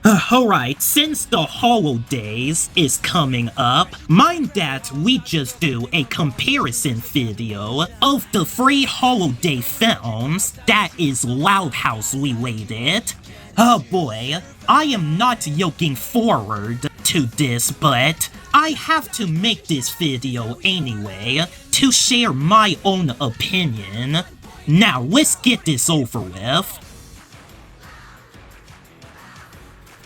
Alright, since the holidays is coming up, mind that we just do a comparison video of the three holiday films that is Loud House related. Oh boy, I am not looking forward to this, but I have to make this video anyway to share my own opinion. Now let's get this over with.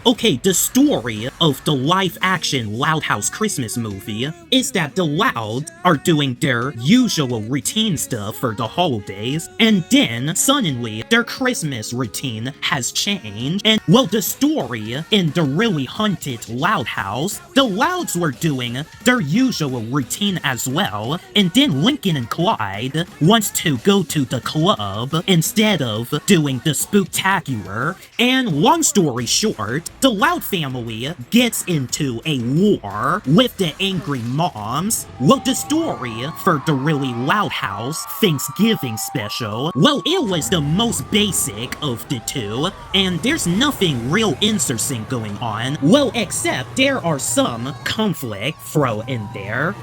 Okay, the story of the live-action Loud House Christmas movie is that the Loud are doing their usual routine stuff for the holidays, and then, suddenly, their Christmas routine has changed, and, well, the story in the really haunted Loud House, the Louds were doing their usual routine as well, and then Lincoln and Clyde wants to go to the club instead of doing the spooktacular, and long story short, the Loud family gets into a war with the angry moms. Well, the story for the really Loud House Thanksgiving special, well, it was the most basic of the two, and there's nothing real interesting going on. Well, except there are some conflict thrown in there.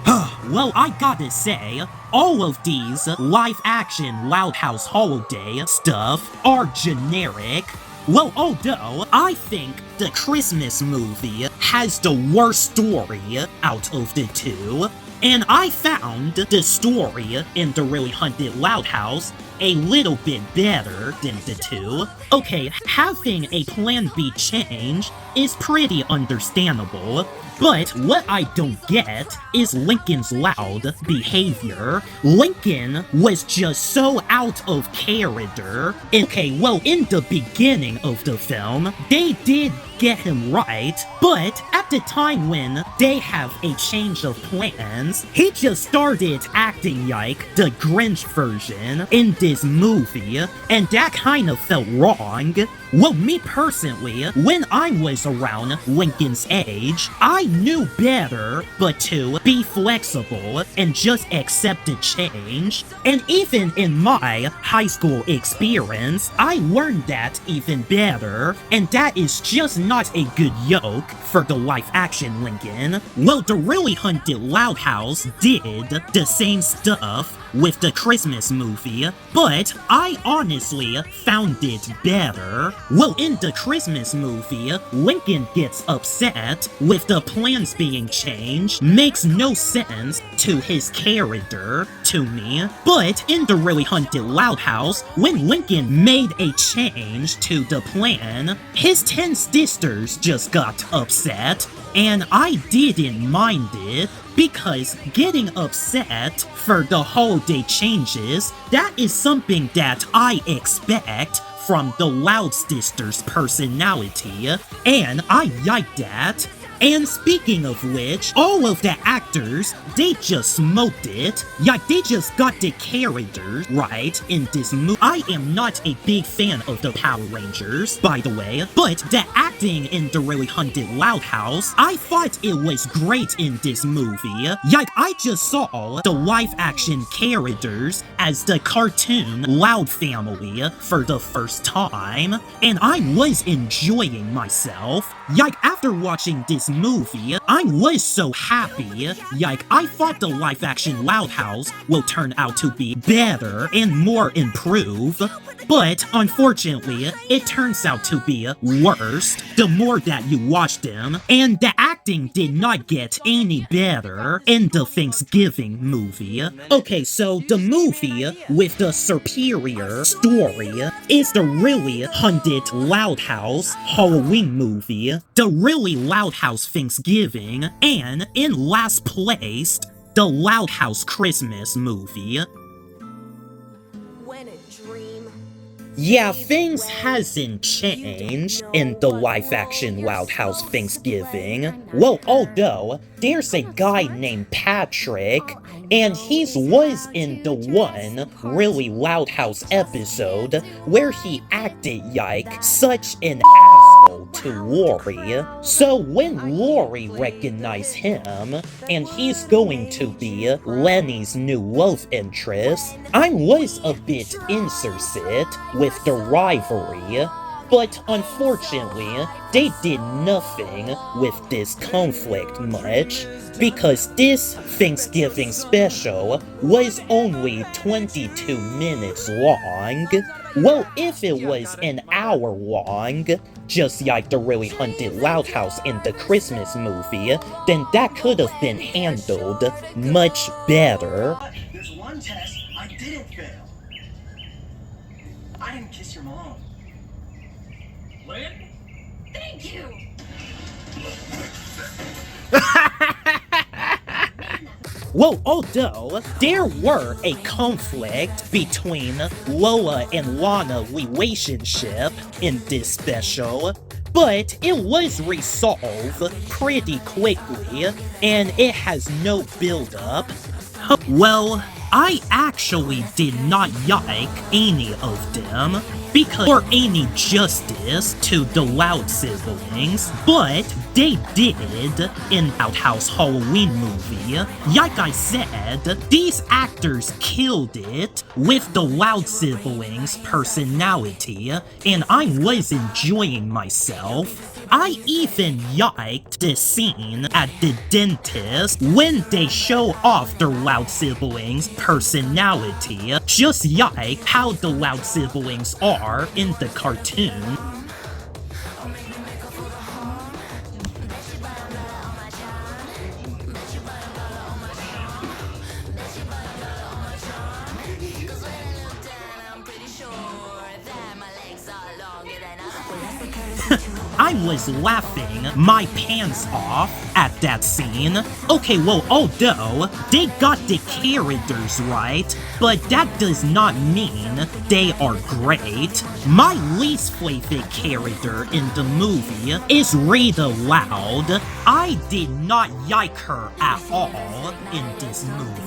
Well, I gotta say, all of these live-action Loud House holiday stuff are generic. Well, although I think the Christmas movie has the worst story out of the two, and I found the story in the really haunted Loud House a little bit better than the two. Okay, having a Plan B change is pretty understandable, but what I don't get is Lincoln's Loud behavior. Lincoln was just so out of character. Okay, well, in the beginning of the film, they did get him right, but at the time when they have a change of plans, he just started acting like the Grinch version in this movie, and that kind of felt wrong. Well, me personally, when I was around Lincoln's age, I knew better but to be flexible and just accept the change. And even in my high school experience, I learned that even better, and that is just not a good yoke for the live-action Lincoln. Well, the really haunted Loud House did the same stuff with the Christmas movie, but I honestly found it better. Well, in the Christmas movie, Lincoln gets upset with the plans being changed, makes no sense to his character, to me. But in the really haunted Loud House, when Lincoln made a change to the plan, his 10 sisters just got upset, and I didn't mind it, because getting upset for the holiday changes, that is something that I expect from the Loud sisters' personality, and I like that. And speaking of which, all of the actors, they just smoked it. Like, they just got the characters right in this movie. I am not a big fan of the Power Rangers, by the way, but the acting in the really haunted Loud House, I thought it was great in this movie. Like, I just saw the live-action characters as the cartoon Loud family for the first time, and I was enjoying myself. Like, after watching this movie, I was so happy. Like, I thought the live-action Loud House will turn out to be better and more improved, but unfortunately, it turns out to be worse the more that you watch them, and the acting did not get any better in the Thanksgiving movie. Okay, so the movie with the superior story is the really haunted Loud House Halloween movie, the really Loud House Thanksgiving, and in last place, the Loud House Christmas movie. When a dream. Yeah, things hasn't changed in the live-action Loud House Thanksgiving. Well, although, there's a guy named Patrick, and he was in the one really Loud House episode where he acted like such an asshole to Lori. So when Lori recognized him, and he's going to be Lenny's new love interest, I was a bit interested with the rivalry. But unfortunately, they did nothing with this conflict much, because this Thanksgiving special was only 22 minutes long. Well, if it was an hour long, just like the Really Haunted Loud House in the Christmas movie, then that could have been handled much better. There's one test I didn't fail. I didn't kiss your mom. What? Thank you! Well, although there were a conflict between Lola and Lana relationship in this special, but it was resolved pretty quickly, and it has no build-up. Well, I actually did not like any of them, because or any justice to the Loud siblings, but they did in Loud House Halloween movie. Like I said, these actors killed it with the Loud siblings' personality, and I was enjoying myself. I even liked the scene at the dentist when they show off their Loud siblings' personality, just like how the Loud siblings are in the cartoon. I was laughing my pants off at that scene. Okay, well, although they got the characters right, but that does not mean they are great. My least favorite character in the movie is Rita Loud. I did not like her at all in this movie.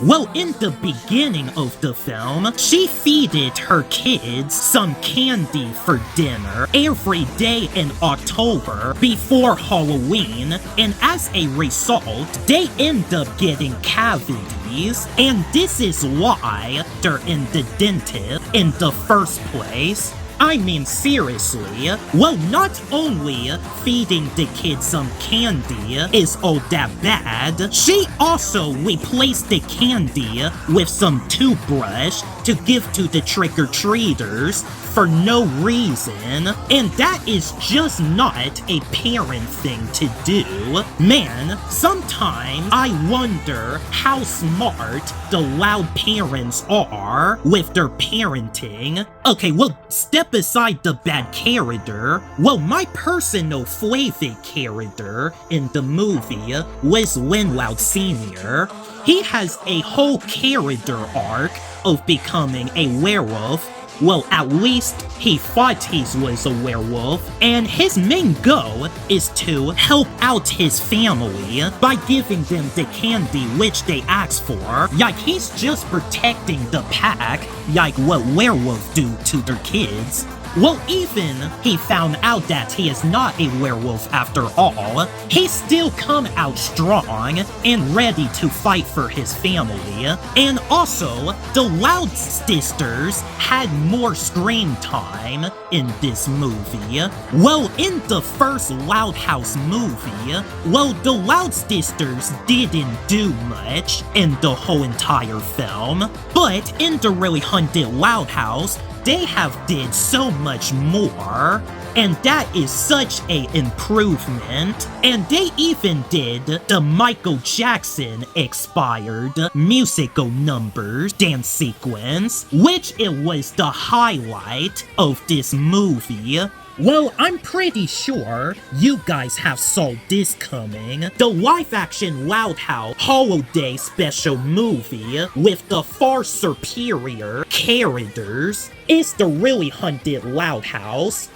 Well, in the beginning of the film, she feeded her kids some candy for dinner every day in October before Halloween, and as a result, they end up getting cavities, and this is why they're in the dentist in the first place. I mean, seriously. Well, not only feeding the kids some candy is all that bad, she also replaced the candy with some toothbrush to give to the trick-or-treaters for no reason, and that is just not a parent thing to do. Man, sometimes I wonder how smart the Loud parents are with their parenting. Okay, well, step aside the bad character. Well, my personal favorite character in the movie was Lin Loud Sr. He has a whole character arc of becoming a werewolf. Well, at least he thought he was a werewolf, and his main goal is to help out his family by giving them the candy which they asked for. Like, he's just protecting the pack, like what werewolves do to their kids. Well, even he found out that he is not a werewolf after all, he still come out strong and ready to fight for his family. And also, the Loud sisters had more screen time in this movie. Well, in the first Loud House movie, well, the Loud sisters didn't do much in the whole entire film, but in the Really Haunted Loud House, they have did so much more, and that is such a improvement. And they even did the Michael Jackson expired musical numbers dance sequence, which it was the highlight of this movie. Well, I'm pretty sure you guys have saw this coming. The live-action Loud House holiday special movie with the far superior characters is the Really Haunted Loud House.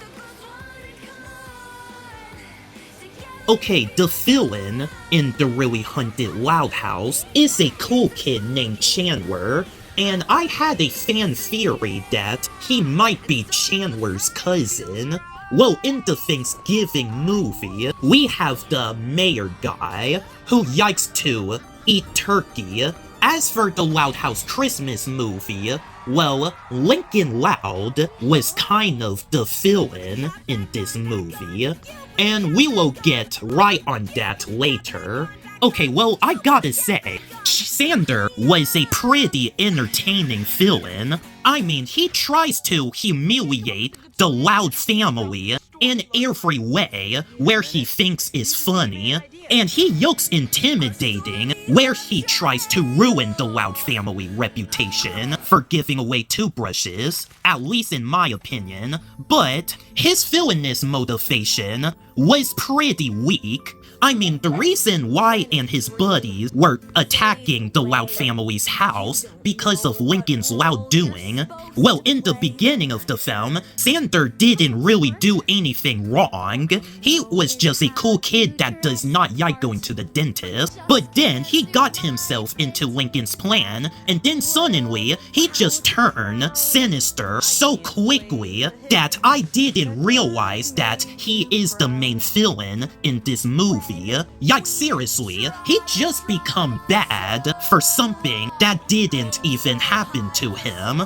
Okay, the villain in the Really Haunted Loud House is a cool kid named Chandler, and I had a fan theory that he might be Chandler's cousin. Well, in the Thanksgiving movie, we have the mayor guy who likes to eat turkey. As for the Loud House Christmas movie, Well, Lincoln Loud was kind of the villain in this movie, and we will get right on that later. Okay, well, I gotta say, Sander was a pretty entertaining villain. I mean, he tries to humiliate the Loud family in every way where he thinks is funny, and he looks intimidating where he tries to ruin the Loud family reputation for giving away toothbrushes, at least in my opinion, but his villainous motivation was pretty weak. I mean, the reason why and his buddies were attacking the Loud family's house because of Lincoln's loud doing, well, in the beginning of the film, Sander didn't really do anything wrong. He was just a cool kid that does not like going to the dentist, but then he got himself into Lincoln's plan, and then suddenly, he just turned sinister so quickly that I didn't realize that he is the main villain in this movie. Like seriously, he just become bad for something that didn't even happen to him.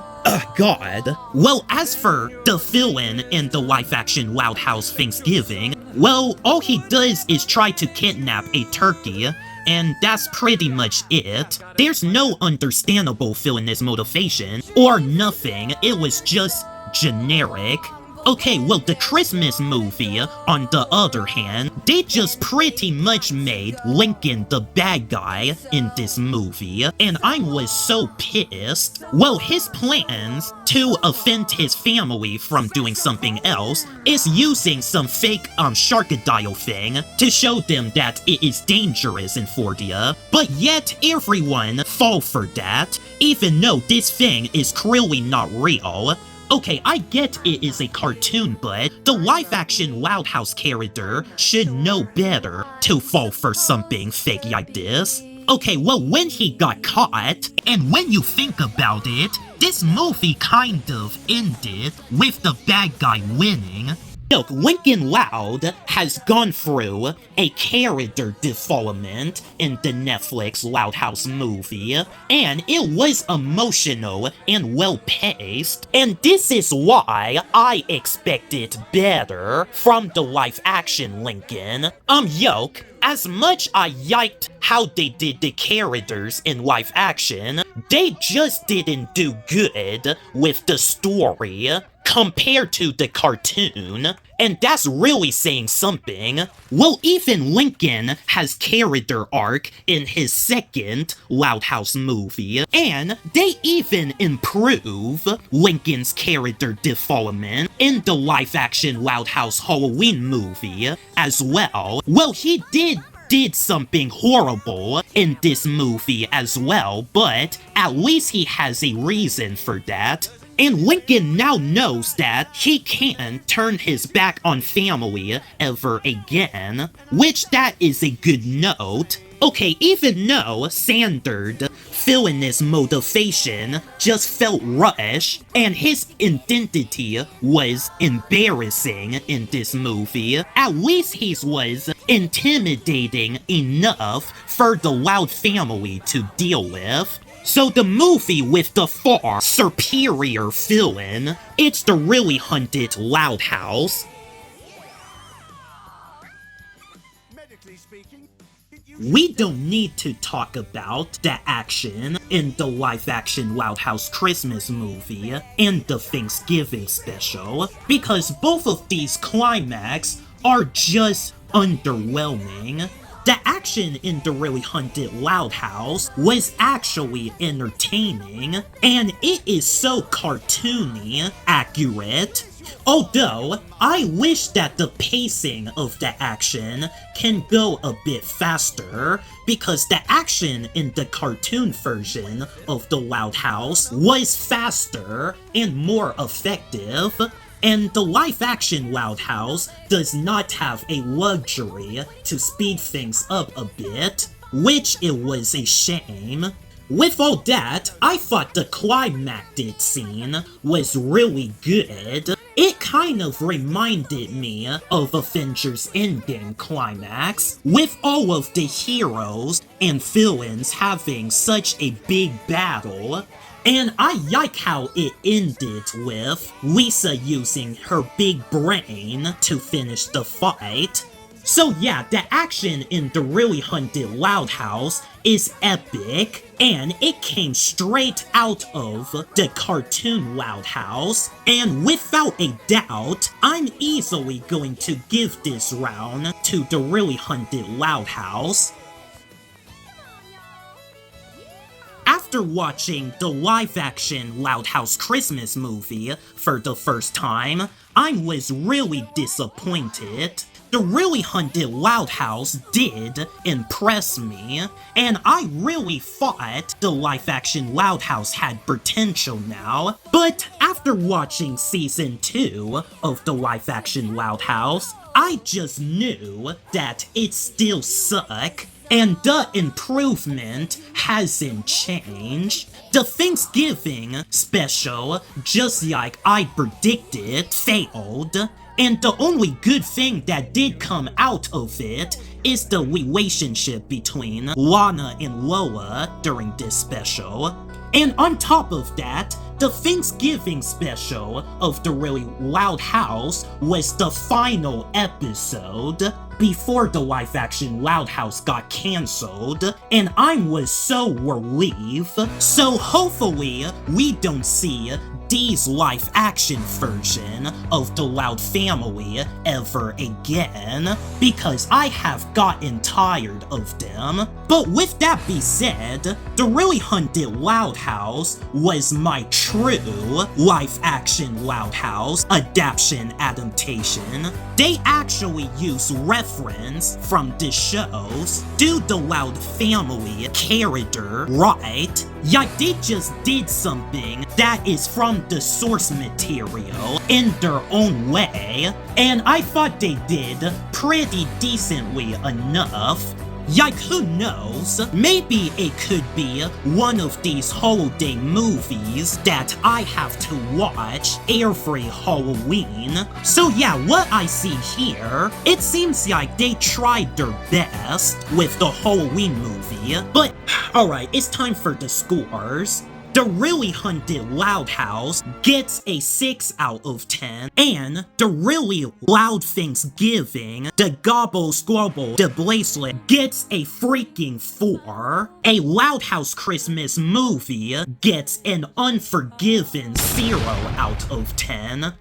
God. Well, as for the villain in the live-action Loud House Thanksgiving, well, all he does is try to kidnap a turkey, and that's pretty much it. There's no understandable villainous motivation, or nothing. It was just generic. Okay, well, the Christmas movie, on the other hand, they just pretty much made Lincoln the bad guy in this movie, and I was so pissed. Well, his plans to offend his family from doing something else is using some fake Sharkadile thing to show them that it is dangerous in Fordia, but yet everyone fall for that, even though this thing is clearly not real. Okay, I get it is a cartoon, but the live-action Loud House character should know better to fall for something fake like this. Okay, well, when he got caught, and when you think about it, this movie kind of ended with the bad guy winning. Look, Lincoln Loud has gone through a character development in the Netflix Loud House movie, and it was emotional and well-paced, and this is why I expected better from the live-action Lincoln. Yoke, as much I liked how they did the characters in live action, they just didn't do good with the story compared to the cartoon, and that's really saying something. Well, even Lincoln has character arc in his second Loud House movie, and they even improve Lincoln's character development in the live-action Loud House Halloween movie as well. Well, he did something horrible in this movie as well, but at least he has a reason for that. And Lincoln now knows that he can't turn his back on family ever again, which that is a good note. Okay, even though Sander's villainous motivation just felt rushed, and his identity was embarrassing in this movie, at least he was intimidating enough for the Loud family to deal with. So the movie with the far superior villain, it's the really hunted Loud House. We don't need to talk about the action in the live-action Loud House Christmas movie and the Thanksgiving special, because both of these climax are just underwhelming. The action in the really hunted Loud House was actually entertaining, and it is so cartoony accurate. Although, I wish that the pacing of the action can go a bit faster, because the action in the cartoon version of the Loud House was faster and more effective. And the live-action Loud House does not have a luxury to speed things up a bit, which it was a shame. With all that, I thought the climactic scene was really good. It kind of reminded me of Avengers Endgame climax, with all of the heroes and villains having such a big battle. And I like how it ended with Lisa using her big brain to finish the fight. So yeah, the action in The Really Haunted Loud House is epic, and it came straight out of the cartoon Loud House, and without a doubt, I'm easily going to give this round to The Really Haunted Loud House. After watching the live-action Loud House Christmas movie for the first time, I was really disappointed. The Really Haunted Loud House did impress me, and I really thought the live-action Loud House had potential now, but after watching season 2 of the live-action Loud House, I just knew that it still sucked, and the improvement hasn't changed. The Thanksgiving special, just like I predicted, failed. And the only good thing that did come out of it is the relationship between Lana and Lola during this special. And on top of that, the Thanksgiving special of The Really Loud House was the final episode before the live-action Loud House got cancelled, and I was so relieved. So hopefully we don't see Dee's live-action version of the Loud family ever again, because I have gotten tired of them. But with that being said, The Really Haunted Loud House was my true live-action Loud House adaptation. They actually use reference from the shows to the Loud family character, right? Yeah, they just did something that is from the source material in their own way, and I thought they did pretty decently enough. Like, who knows? Maybe it could be one of these holiday movies that I have to watch every Halloween. So yeah, what I see here, it seems like they tried their best with the Halloween movie, but alright, it's time for the scores. The Really Haunted Loud House gets a 6 out of 10, and The Really Loud Thanksgiving, the Gobble Squabble, the Bracelet, gets a freaking 4. A Loud House Christmas movie gets an unforgiven 0 out of 10.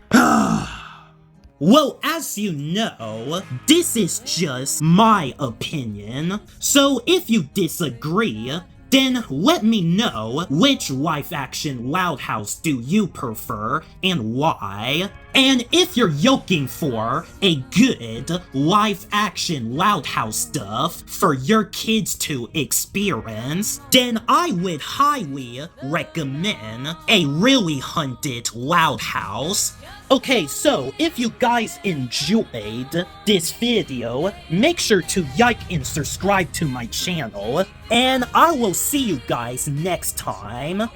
Well, as you know, this is just my opinion, so if you disagree, then let me know which live-action Loud House do you prefer and why. And if you're looking for a good live-action Loud House stuff for your kids to experience, then I would highly recommend A Really Haunted Loud House. Okay, so if you guys enjoyed this video, make sure to like and subscribe to my channel, and I will see you guys next time.